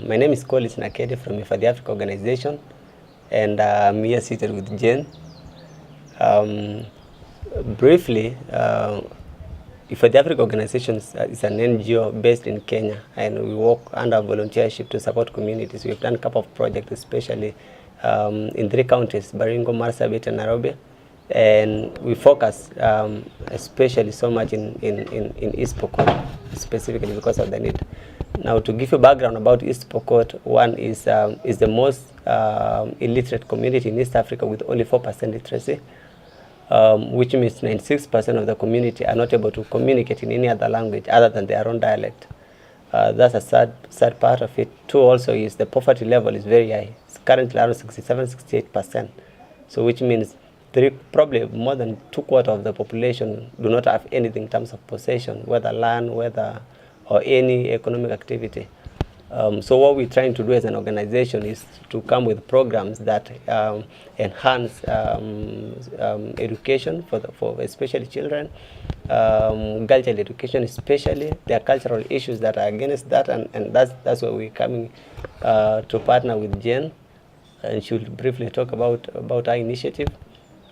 My name is Collins Nakedi from Hifadhi Africa organization, and I'm here seated with Jane. Briefly, Hifadhi Africa organization is an NGO based in Kenya, and we work under volunteership to support communities. We've done a couple of projects, especially in 3 counties, Baringo, Marsabit, and Nairobi. And we focus especially so much in East Pokot, specifically because of the need. Now, to give you background about East Pokot, one is the most illiterate community in East Africa with only 4% literacy, which means 96% of the community are not able to communicate in any other language other than their own dialect. That's a sad part of it. 2 also is the poverty level is very high. It's currently around 67-68%. So which means probably more than 2/4 of the population do not have anything in terms of possession, whether land, or any economic activity. So what we're trying to do as an organization is to come with programs that enhance education for especially children, cultural education especially. There are cultural issues that are against that, and that's where we're coming to partner with Jane, and she will briefly talk about our initiative.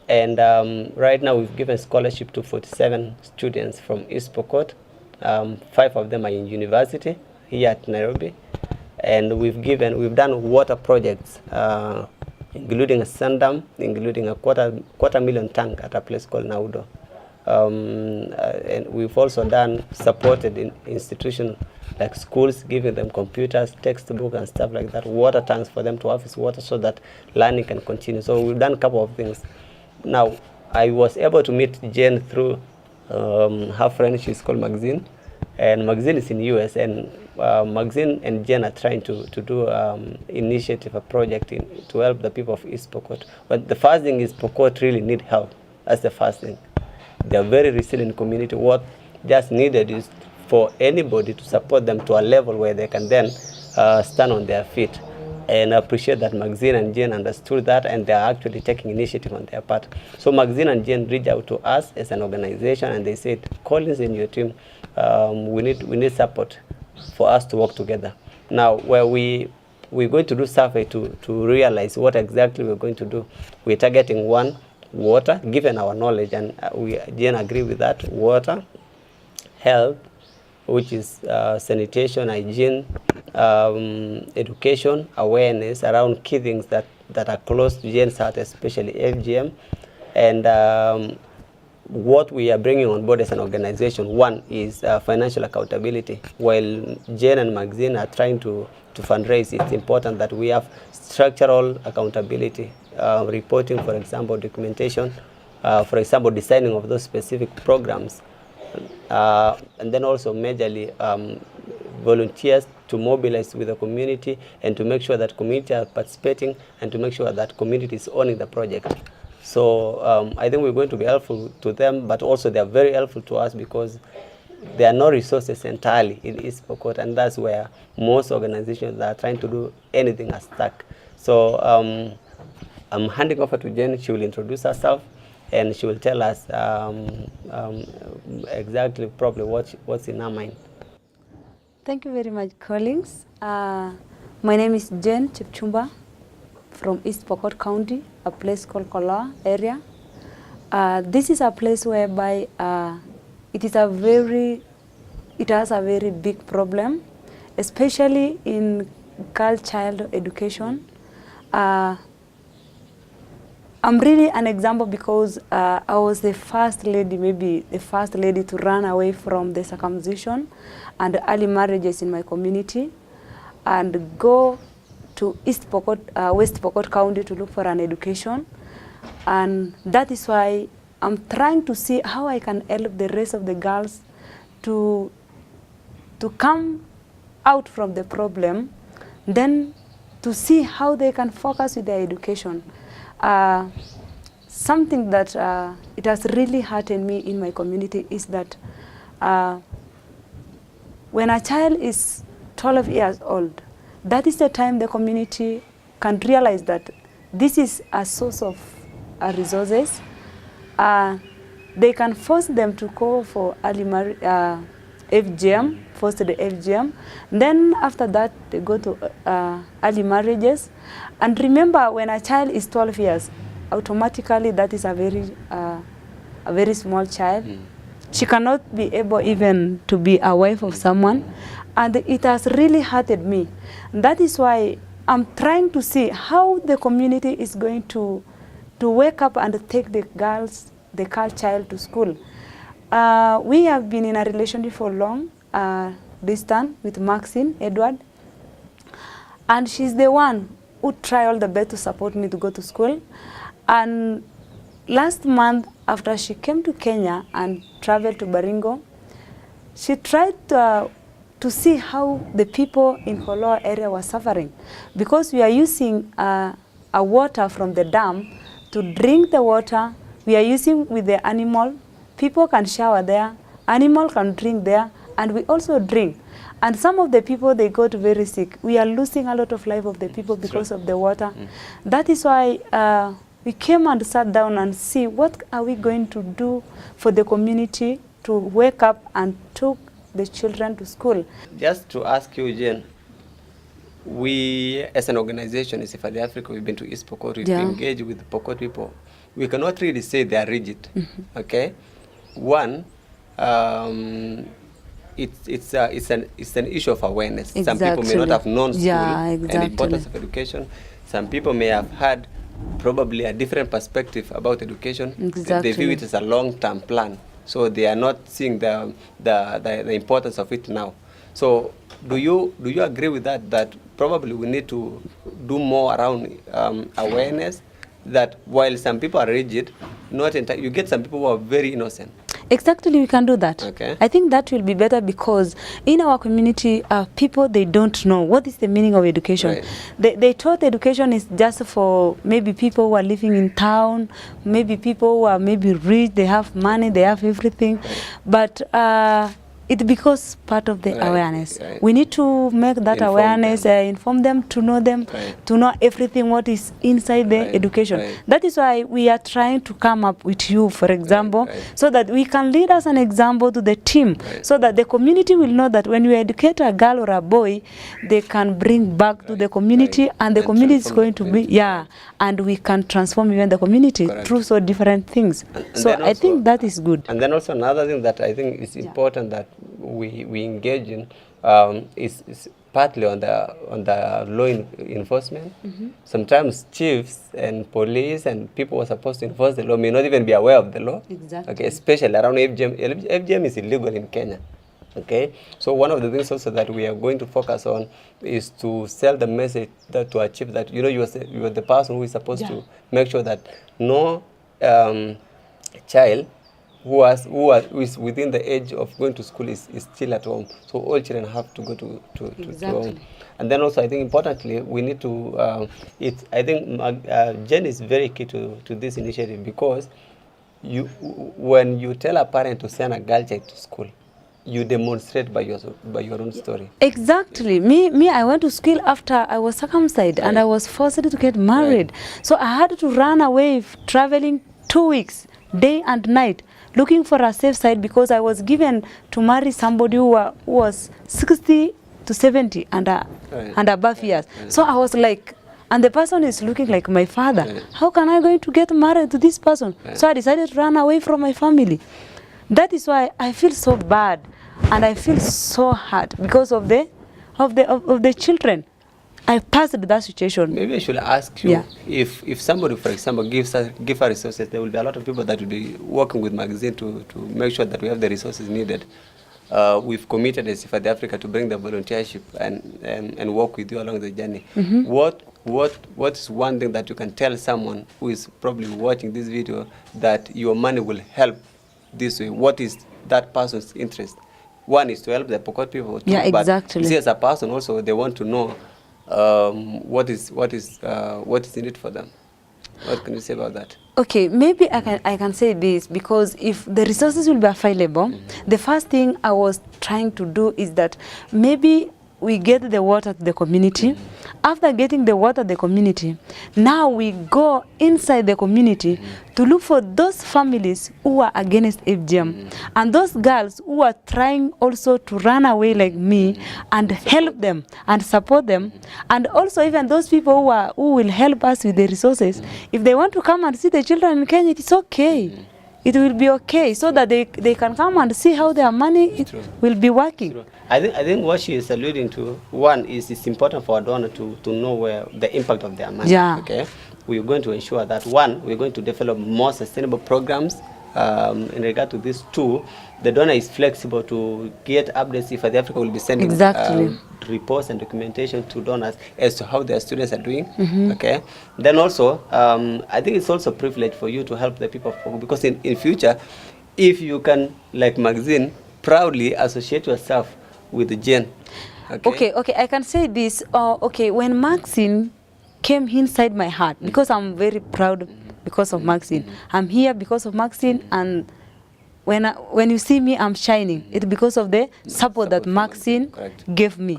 And right now we've given scholarship to 47 students from East Pokot. 5 of them are in university here at Nairobi, and we've done water projects, including a sandam, including a quarter million tank at a place called Naudo. And we've also supported institutions like schools, giving them computers, textbooks, and stuff like that, water tanks for them to harvest water so that learning can continue. So we've done a couple of things. Now, I was able to meet Jane through her friend. She's called Maxine, and Maxine is in the US, and Maxine and Jane are trying to do initiative, a project to help the people of East Pokot. But the first thing is Pokot really need help. That's the first thing. They're a very resilient community. What just needed is for anybody to support them to a level where they can then stand on their feet. And I appreciate that Maxine and Jane understood that, and they are actually taking initiative on their part. So Maxine and Jane reached out to us as an organization, and they said, Collins and your team, we need support for us to work together. Now, where we're going to do survey to realize what exactly we're going to do. We're targeting one, water, given our knowledge, and Jane agree with that, water, health, which is sanitation, hygiene, education, awareness around key things that are close to Jane's heart, especially FGM. And what we are bringing on board as an organization, one is financial accountability. While Jane and Maxine are trying to fundraise, it's important that we have structural accountability, reporting, for example, documentation, for example, designing of those specific programs. And then also majorly volunteers to mobilize with the community and to make sure that community are participating and to make sure that community is owning the project. So I think we're going to be helpful to them, but also they are very helpful to us because there are no resources entirely in East Pokot, and that's where most organizations that are trying to do anything are stuck. So I'm handing over to Jane. She will introduce herself, and she will tell us exactly probably what's in her mind. Thank you very much, Collins. My name is Jane Chipchumba from East Pokot County, a place called Kola area. This is a place whereby it has a very big problem, especially in girl child education. I'm really an example because I was the first lady, maybe the first lady to run away from the circumcision and early marriages in my community and go to West Pokot County to look for an education. And that is why I'm trying to see how I can help the rest of the girls to come out from the problem, then to see how they can focus with their education. Something that it has really hurted me in my community is that when a child is 12 years old, that is the time the community can realize that this is a source of They can force them to go for early FGM, forced the FGM. Then after that, they go to early marriages. And remember, when a child is 12 years, automatically that is a very small child. She cannot be able even to be a wife of someone. And it has really hurted me. That is why I'm trying to see how the community is going to wake up and take the girl child to school. We have been in a relationship for long distance with Maxine Edward, and she's the one who tried all the best to support me to go to school. And last month, after she came to Kenya and traveled to Baringo, she tried to see how the people in Koloa area were suffering, because we are using a water from the dam to drink the water. We are using with the animal. People can shower there, animal can drink there, and we also drink. And some of the people, they got very sick. We are losing a lot of life of the people because of the water. That is why we came and sat down and see what are we going to do for the community to wake up and took the children to school. Just to ask you, Jen, we as an organization, as Hifadhi Africa, we've been to East Pokot, we've engaged with the Pokot people. We cannot really say they are rigid, okay? One, it's an issue of awareness. Exactly. Some people may not have known school and the exactly. importance of education. Some people may have had probably a different perspective about education. Exactly. They view it as a long-term plan, so they are not seeing the importance of it now. So do you agree with that? That probably we need to do more around awareness. That while some people are rigid, you get some people who are very innocent. Exactly, we can do that. Okay. I think that will be better, because in our community, people, they don't know what is the meaning of education. Right. They thought education is just for maybe people who are living in town, maybe people who are maybe rich, they have money, they have everything. Right. But it becomes part of the awareness. Right. We need to make that awareness, inform them, to know them, to know everything what is inside the education. Right. That is why we are trying to come up with you, for example, so that we can lead as an example to the team, so that the community will know that when you educate a girl or a boy, they can bring back to the community, and the community is going to be, and we can transform even the community through so different things. And so I think that is good. And then also another thing that I think is important that we engage in is partly on the law enforcement. Sometimes chiefs and police and people who are supposed to enforce the law may not even be aware of the law. Exactly. Okay, especially around FGM. FGM is illegal in Kenya. Okay, so one of the things also that we are going to focus on is to sell the message that to our chief that you are the person who is supposed to make sure that no child who is within the age of going to school is still at home. So all children have to go to home. And then also I think importantly we need to I think Jen is very key to this initiative, because when you tell a parent to send a girl child to school, you demonstrate by your own story. Exactly. Me, I went to school after I was circumcised, and I was forced to get married. So I had to run away, traveling 2 weeks, day and night, looking for a safe side, because I was given to marry somebody who was 60 to 70 and above years. So I was like, and the person is looking like my father. How can I going to get married to this person? So I decided to run away from my family. That is why I feel so bad, and I feel so hurt because of the children. I passed that situation. Maybe I should ask you, if somebody, for example, give her resources, there will be a lot of people that will be working with magazine to make sure that we have the resources needed. We've committed as Hifadhi Africa to bring the volunteership and work with you along the journey. What is one thing that you can tell someone who is probably watching this video that your money will help this way? What is that person's interest? One is to help the Pokot people. Too, exactly. But see, as a person also, they want to know what is in it for them. What can you say about that? Okay, maybe I can say this, because if the resources will be available, the first thing I was trying to do is that maybe we get the water to the community, after getting the water, the community, now we go inside the community to look for those families who are against FGM and those girls who are trying also to run away like me and help them and support them, and also even those people who will help us with the resources. If they want to come and see the children in Kenya, it's okay. It will be okay, so that they can come and see how their money will be working. I think what she is alluding to, one is it's important for a donor to know where the impact of their money. Yeah. Okay, we're going to ensure that, one, we're going to develop more sustainable programs in regard to this. Two, the donor is flexible to get updates. If Africa will be sending reports and documentation to donors as to how their students are doing. Okay, then also I think it's also a privilege for you to help the people, because in future, if you can, like Maxine, proudly associate yourself with the Jane. Okay, I can say this. Okay, when Maxine came inside my heart, because I'm very proud because of Maxine. I'm here because of Maxine, and when you see me, I'm shining. It's because of the support that Maxine gave me.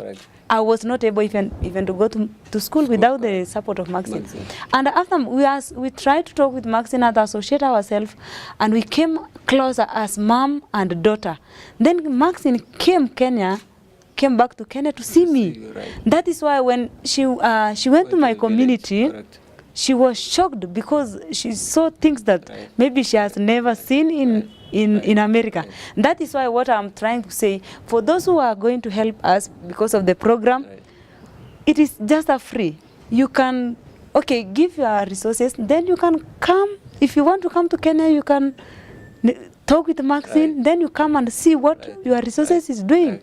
I was not able even to go to school without the support of Maxine. And after we tried to talk with Maxine and associate ourselves, and we came closer as mom and daughter. Then Maxine came back to Kenya to see me. That is why when she went to my community, she was shocked because she saw things that maybe she has never seen in America. That is why what I'm trying to say, for those who are going to help us because of the program, it is just a free. You can, give your resources, then you can come. If you want to come to Kenya, you can talk with Maxine, then you come and see what your resources is doing.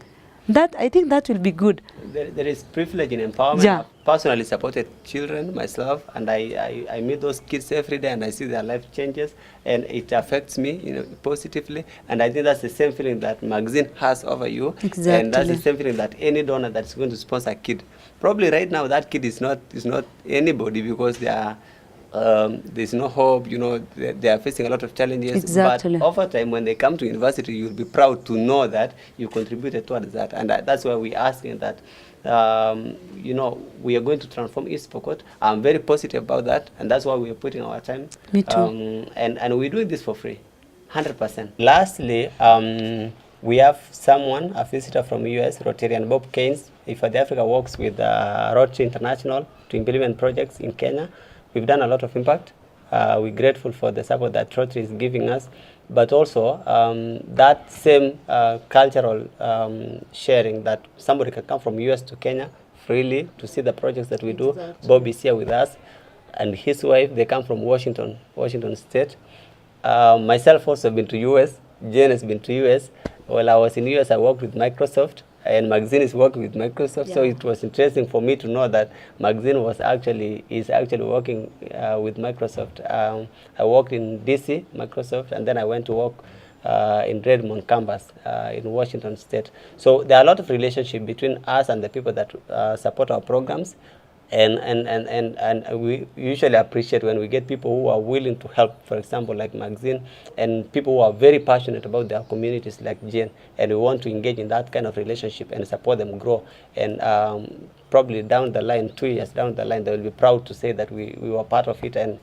That, I think that will be good. There is privilege in empowerment. Yeah. I've personally supported children myself, and I meet those kids every day, and I see their life changes, and it affects me, positively. And I think that's the same feeling that Maxine has over you. Exactly. And that's the same feeling that any donor that's going to sponsor a kid. Probably right now that kid is not anybody, because they are there's no hope, they are facing a lot of challenges. Exactly. But over time, when they come to university, you'll be proud to know that you contributed towards that. And that's why we're asking that, we are going to transform East Pokot. I'm very positive about that, and that's why we are putting our time. Me too. And we're doing this for free, 100%. Lastly, we have a visitor from US, Rotarian Bob Keynes. Hifadhi Africa works with Rotary International to implement projects in Kenya. We've done a lot of impact. We're grateful for the support that Rotary is giving us, but also that same cultural sharing, that somebody can come from US to Kenya freely to see the projects that we do. Exactly. Bob is here with us, and his wife, they come from Washington State. Myself also been to US. Jane has been to US. While I was in US, I worked with Microsoft, and Maxine is working with Microsoft. Yeah. So it was interesting for me to know that Maxine is actually working with Microsoft. I worked in DC, Microsoft, and then I went to work in Redmond campus in Washington State. So there are a lot of relationship between us and the people that support our programs. And we usually appreciate when we get people who are willing to help, for example, like Maxine, and people who are very passionate about their communities like Jane, and we want to engage in that kind of relationship and support them grow. And probably down the line, 2 years down the line, they will be proud to say that we were part of it. And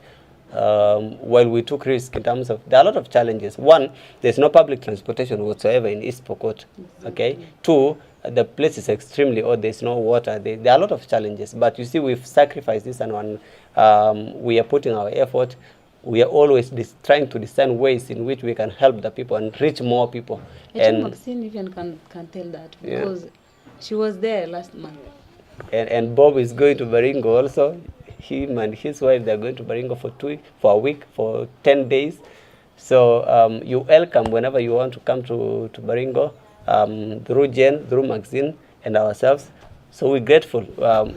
while we took risk in terms of, there are a lot of challenges. One, there's no public transportation whatsoever in East Pokot. Okay. Two, the place is extremely old, there's no water, there are a lot of challenges, but you see we've sacrificed this, and when we are putting our effort, we are always trying to discern ways in which we can help the people and reach more people. I think Maxine even can tell that, because she was there last month. And Bob is going to Baringo also. Him and his wife, they're going to Baringo for a week, for 10 days. So you're welcome whenever you want to come to Baringo. Through Jen, through Maxine, and ourselves. So we're grateful.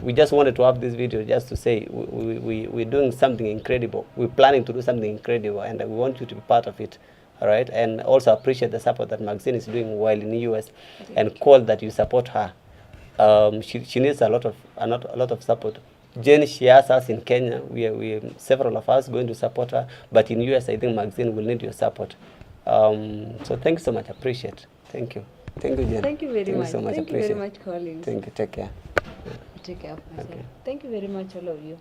We just wanted to have this video just to say we're doing something incredible. We're planning to do something incredible, and we want you to be part of it. All right? And also appreciate the support that Maxine is doing while in the US, and call that you support her. She needs a lot of support. Jen, she has us in Kenya. We several of us going to support her, but in US, I think Maxine will need your support. So thank you so much. Appreciate. Thank you. Thank you, Jen. Thank you very much. So much. Thank you very much, Collins. Thank you. Take care. take care of myself. Okay. Thank you very much, all of you.